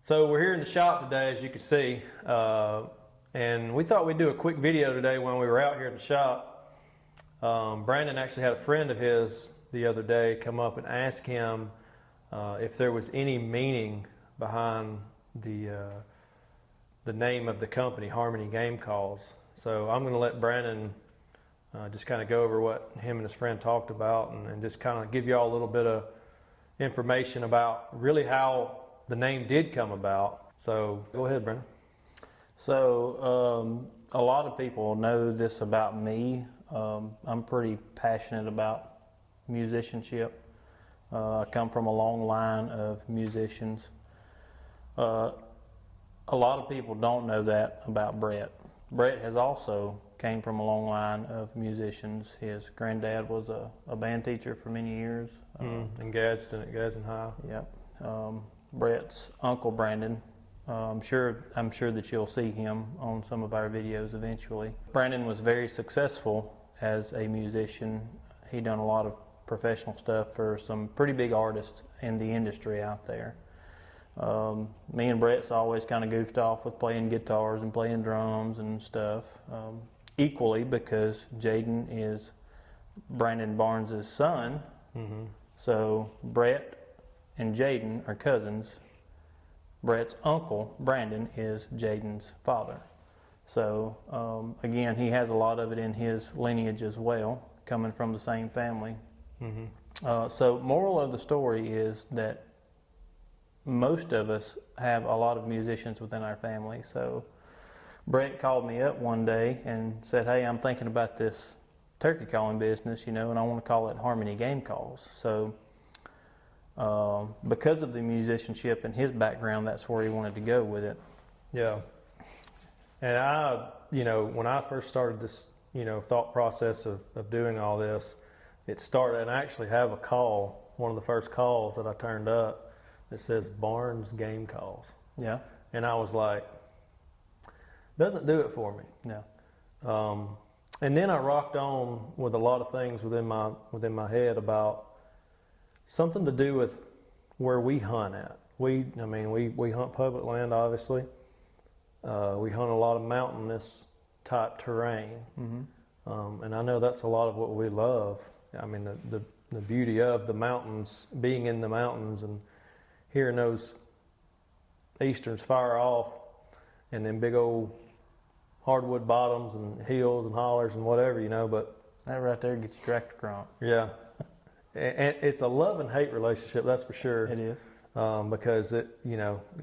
So we're here in the shop today, as you can see, and we thought we'd do a quick video today when we were out here in the shop. Brandon actually had a friend of his the other day come up and ask him if there was any meaning behind the name of the company, Harmony Game Calls. So I'm going to let Brandon just kind of go over what him and his friend talked about and just kind of give you all a little bit of information about really how the name did come about. So go ahead, Brandon. So a lot of people know this about me. I'm pretty passionate about musicianship. I come from a long line of musicians. A lot of people don't know that about Brett. Brett has also came from a long line of musicians. His granddad was a band teacher for many years. In Gadsden at Gadsden High. Yep. Brett's uncle Brandon. I'm sure that you'll see him on some of our videos eventually. Brandon was very successful as a musician. He done a lot of professional stuff for some pretty big artists in the industry out there. Me and Brett's always kind of goofed off with playing guitars and playing drums and stuff. Equally because Jaden is Brandon Barnes' son. Mm-hmm. So Brett and Jaden are cousins. Brett's uncle, Brandon, is Jaden's father. So, again, he has a lot of it in his lineage as well, coming from the same family. Mm-hmm. So, moral of the story is that most of us have a lot of musicians within our family. So, Brett called me up one day and said, "Hey, I'm thinking about this turkey calling business, and I want to call it Harmony Game Calls." So, because of the musicianship and his background, that's where he wanted to go with it. Yeah. And when I first started this, thought process of doing all this, it started, and I actually have a call, one of the first calls that I turned up, that says Barnes Game Calls. Yeah. And I was like, doesn't do it for me. Yeah. And then I rocked on with a lot of things within my head about something to do with where we hunt at. We hunt public land, obviously. We hunt a lot of mountainous type terrain. Mm-hmm. And I know that's a lot of what we love. I mean, the beauty of the mountains, being in the mountains and hearing those easterns fire off and then big old hardwood bottoms and hills and hollers and whatever, but that right there gets your tractor crunk. Yeah. And it's a love and hate relationship, that's for sure. It is. Because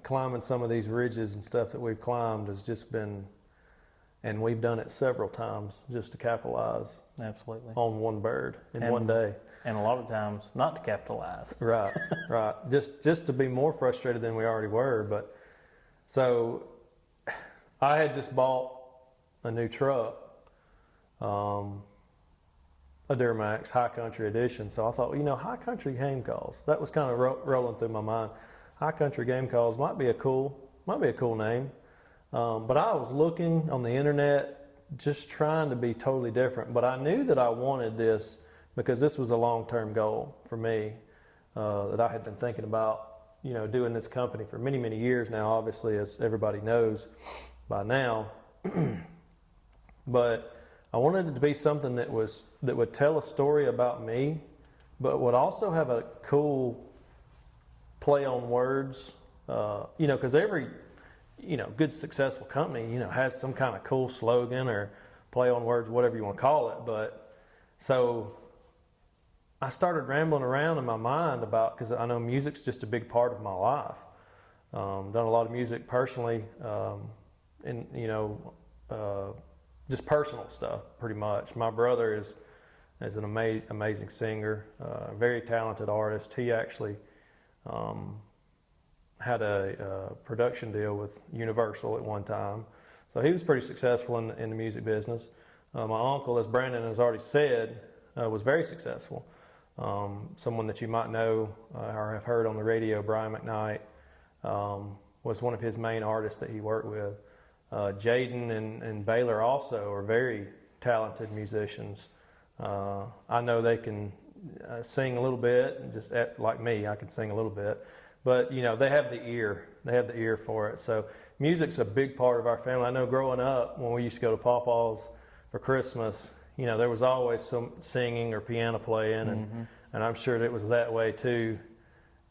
climbing some of these ridges and stuff that we've climbed has just been, and we've done it several times just to capitalize. Absolutely. On one bird in one day. And a lot of times not to capitalize. Right, right. Just to be more frustrated than we already were. But so I had just bought a new truck. A Duramax High Country Edition. So I thought, High Country Game Calls. That was kind of rolling through my mind. High Country Game Calls might be a cool name. But I was looking on the internet, just trying to be totally different. But I knew that I wanted this because this was a long-term goal for me that I had been thinking about, doing this company for many, many years now, obviously, as everybody knows by now. But I wanted it to be something that would tell a story about me, but would also have a cool play on words. Because every good successful company has some kind of cool slogan or play on words, whatever you want to call it. But so I started rambling around in my mind about, because I know music's just a big part of my life. Done a lot of music personally, just personal stuff, pretty much. My brother is an amazing singer, very talented artist. He actually had a production deal with Universal at one time, so he was pretty successful in the music business. My uncle, as Brandon has already said, was very successful. Someone that you might know or have heard on the radio, Brian McKnight, was one of his main artists that he worked with. Jaden and Baylor also are very talented musicians. I know they can sing a little bit, like me, I can sing a little bit. but you know, they have the ear. They have the ear for it. So music's a big part of our family. I know growing up, when we used to go to Pawpaw's for Christmas, you know, there was always some singing or piano playing, and I'm sure that it was that way too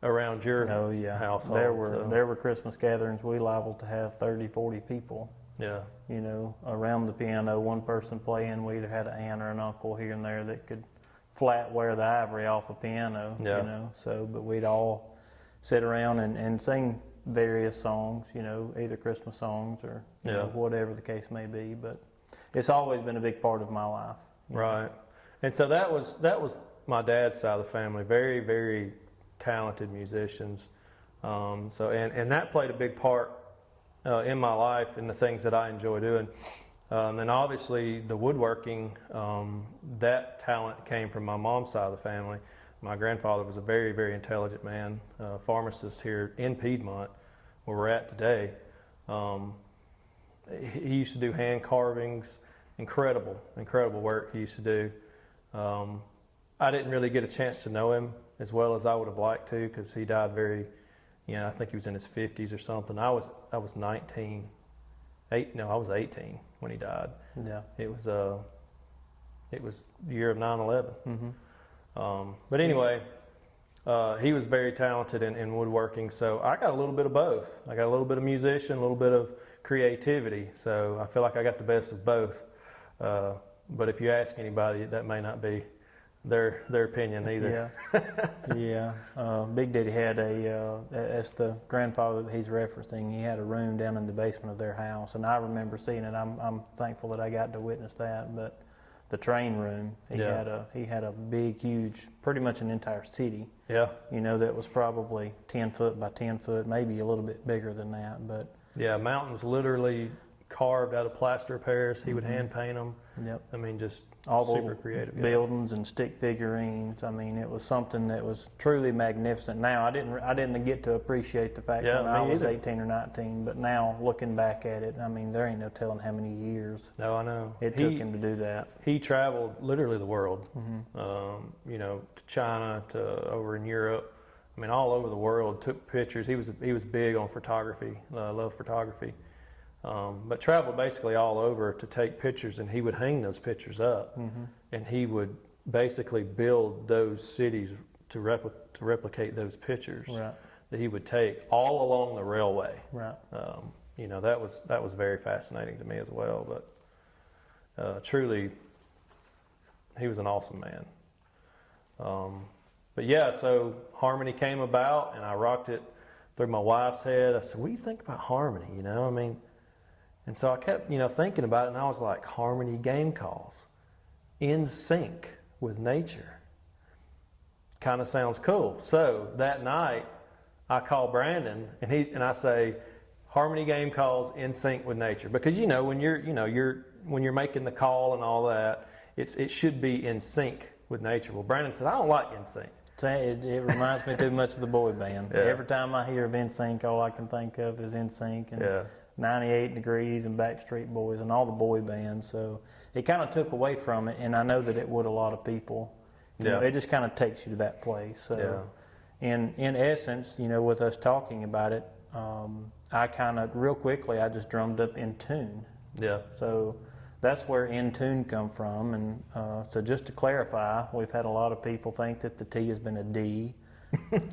around your Oh yeah, household. there were Christmas gatherings we liable to have 30, 40 people. Yeah, You know, around the piano, one person playing. We either had an aunt or an uncle here and there that could flat wear the ivory off a piano. Yeah. You know, so but we'd all sit around and sing various songs. You know, either Christmas songs or you know, whatever the case may be. But it's always been a big part of my life. right. And so that was my dad's side of the family. Very, very talented musicians. So and that played a big part in my life and the things that I enjoy doing. And obviously the woodworking, that talent came from my mom's side of the family. My grandfather was a very, very intelligent man, pharmacist here in Piedmont, where we're at today. He used to do hand carvings, incredible work he used to do. I didn't really get a chance to know him as well as I would have liked to, because he died very, you know, I think he was in his 50s or something. I was 19, I was 18 when he died. Yeah. It was the year of 9/11. But anyway, he was very talented in woodworking, so I got a little bit of both. I got a little bit of musician, a little bit of creativity, so I feel like I got the best of both. But if you ask anybody, that may not be their opinion either. Yeah. Big Daddy had as the grandfather that he's referencing, he had a room down in the basement of their house, and I remember seeing it. I'm thankful that I got to witness that. But the train room, he had a big, huge, pretty much an entire city. Yeah. You know, that was probably 10 foot by 10 foot, maybe a little bit bigger than that. But Yeah, mountains literally carved out of plaster of Paris. He would hand paint them. Yep. I mean, just all super the creative. buildings and stick figurines. I mean, it was something that was truly magnificent. Now, I didn't get to appreciate the fact when I was 18 or 19, but now looking back at it, I mean, there ain't no telling how many years No, I know. it took him to do that. He traveled literally the world, you know, to China, to over in Europe. I mean, all over the world. Took pictures. He was big on photography. Loved photography. But traveled basically all over to take pictures, and he would hang those pictures up, and he would basically build those cities to replicate those pictures Right. that he would take all along the railway. Right. You know, that was very fascinating to me as well. But truly, he was an awesome man. But yeah, so harmony came about, and I rocked it through my wife's head. I said, "What do you think about harmony?" You know, I mean. And so I kept, you know, thinking about it, and I was like, harmony game calls, in sync with nature. Kind of sounds cool. So that night, I call Brandon, and I say, harmony game calls in sync with nature, because when when you're making the call and all that, it should be in sync with nature. Well, Brandon said, "I don't like in sync." It reminds me too much of the boy band. Yeah. Every time I hear of NSYNC, all I can think of is NSYNC and 98 Degrees and Backstreet Boys and all the boy bands. So it kind of took away from it, and I know that it would a lot of people. You know, it just kind of takes you to that place. So in essence, you know, with us talking about it, I kind of real quickly I just drummed up In Tune. Yeah. So that's where In Tune come from. And so just to clarify, we've had a lot of people think that the T has been a D,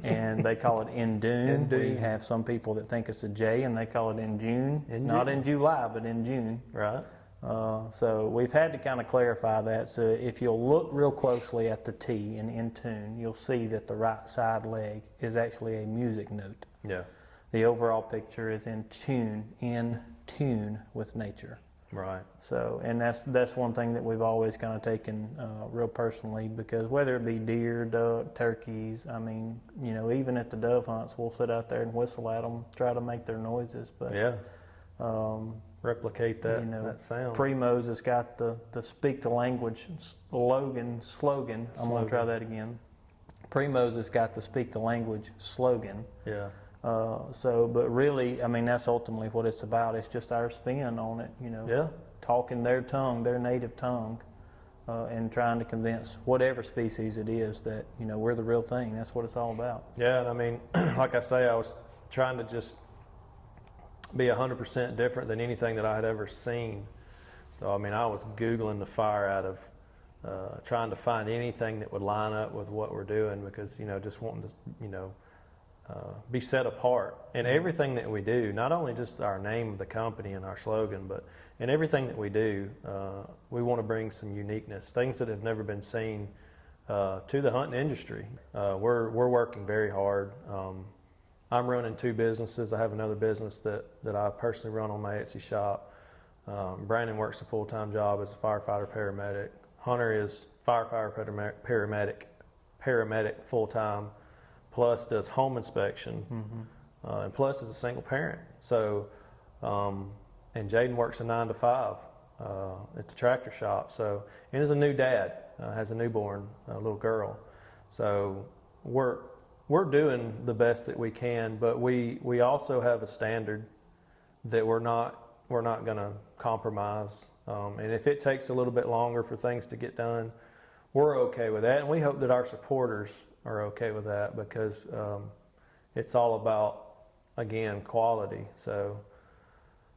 and they call it In Dune. We have some people that think it's a J, and they call it In June. Not in July, but in June. Right. So we've had to kind of clarify that. So if you'll look real closely at the T in Tune, you'll see that the right side leg is actually a music note. Yeah. The overall picture is in tune with nature. Right. So, and that's one thing that we've always kind of taken real personally, because whether it be deer, duck, turkeys, I mean, you know, even at the dove hunts, we'll sit out there and whistle at them, try to make their noises. But replicate that, you know, that sound. Primo's has got the speak the language slogan. I'm going to try that again. Primo's has got the speak the language slogan. Yeah. But really, I mean, that's ultimately what it's about. It's just our spin on it, you know. Yeah. Talking their tongue, their native tongue, and trying to convince whatever species it is that, you know, we're the real thing. That's what it's all about. Yeah, and I mean, like I say, I was trying to just be 100% different than anything that I had ever seen. So, I mean, I was Googling the fire out of trying to find anything that would line up with what we're doing because, you know, just wanting to, you know, be set apart in everything that we do, not only just our name of the company and our slogan, but in everything that we do, we want to bring some uniqueness, things that have never been seen to the hunting industry. We're working very hard. I'm running 2 businesses. I have another business that I personally run on my Etsy shop. Brandon works a full-time job as a firefighter paramedic. Hunter is firefighter paramedic full-time, plus does home inspection, and plus is a single parent. So, and Jaden works a 9 to 5 at the tractor shop. So, and is a new dad, has a newborn little girl. So we're doing the best that we can, but we also have a standard that we're not going to compromise. And if it takes a little bit longer for things to get done, we're okay with that. And we hope that our supporters are okay with that because it's all about, again, quality. So,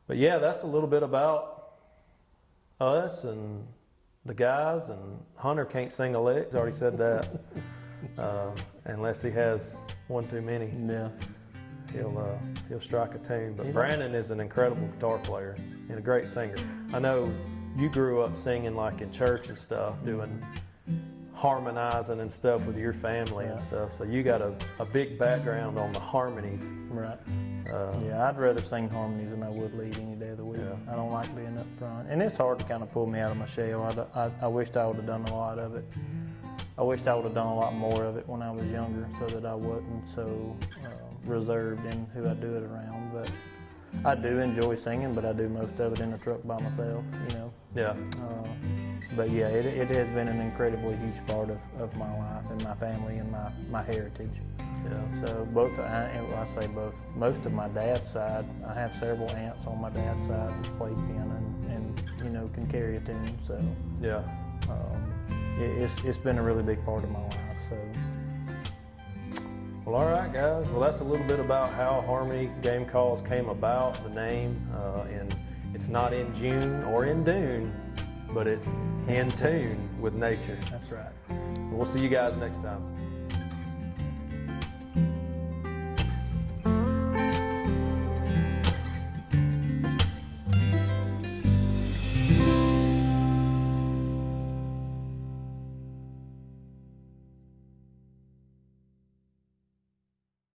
but yeah, that's a little bit about us and the guys. And Hunter can't sing a lick. He's already said that. Unless he has one too many. Yeah. He'll strike a tune. But Brandon is an incredible guitar player and a great singer. I know you grew up singing like in church and stuff, doing harmonizing and stuff with your family and stuff. So you got a big background on the harmonies. Right. Yeah, I'd rather sing harmonies than I would lead any day of the week. Yeah. I don't like being up front. And it's hard to kind of pull me out of my shell. I wished I would have done a lot of it. I wished I would have done a lot more of it when I was younger so that I wasn't so reserved in who I do it around. But I do enjoy singing, but I do most of it in the truck by myself, you know. Yeah. But yeah, it has been an incredibly huge part of my life and my family and my heritage. Yeah. So I say both. Most of my dad's side, I have several aunts on my dad's side that play piano and you know can carry a tune. So Yeah. it's been a really big part of my life. So. Well, all right, guys. Well, that's a little bit about how Harmony Game Calls came about, the name. And it's not in June or in Dune, but it's in tune with nature. That's right. We'll see you guys next time.